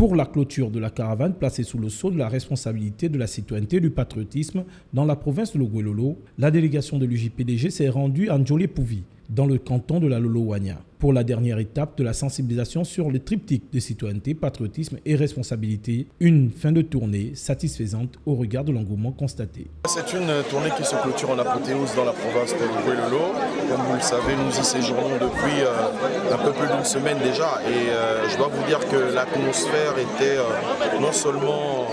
pour la clôture de la caravane placée sous le sceau de la responsabilité de la citoyenneté et du patriotisme dans la province de Logouelolo, la délégation de l'UJPDG s'est rendue à Ndjolé-Pouvi, dans le canton de la Lolo-Wanya, pour la dernière étape de la sensibilisation sur le triptyque de citoyenneté, patriotisme et responsabilité, une fin de tournée satisfaisante au regard de l'engouement constaté. C'est une tournée qui se clôture en apothéose dans la province de Logouelolo. Comme vous le savez, nous y séjournons depuis un peu plus d'une semaine déjà et je dois vous dire que l'atmosphère était non seulement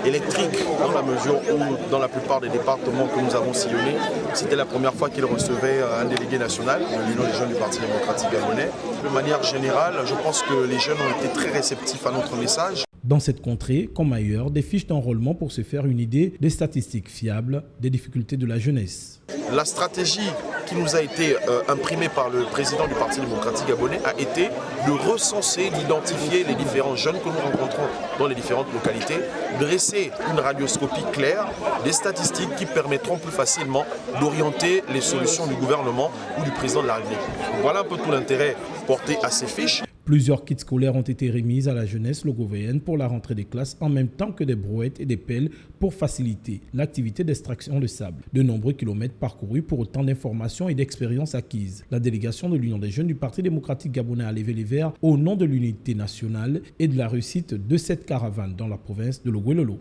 électrique dans la mesure où dans la plupart des départements que nous avons sillonnés, c'était la première fois qu'ils recevaient un délégué national, l'Union des jeunes du Parti démocratique gabonais. De manière générale, je pense que les jeunes ont été très réceptifs à notre message. Dans cette contrée, comme ailleurs, des fiches d'enrôlement pour se faire une idée des statistiques fiables des difficultés de la jeunesse. La stratégie qui nous a été imprimée par le président du Parti démocratique gabonais a été de recenser, d'identifier les différents jeunes que nous rencontrons dans les différentes localités, dresser une radioscopie claire, des statistiques qui permettront plus facilement d'orienter les solutions du gouvernement ou du président de la République. Voilà un peu tout l'intérêt porté à ces fiches. Plusieurs kits scolaires ont été remis à la jeunesse logovéenne pour la rentrée des classes en même temps que des brouettes et des pelles pour faciliter l'activité d'extraction de sable. De nombreux kilomètres parcourus pour autant d'informations et d'expériences acquises. La délégation de l'Union des jeunes du Parti démocratique gabonais a levé les verres au nom de l'unité nationale et de la réussite de cette caravane dans la province de Logouelolo.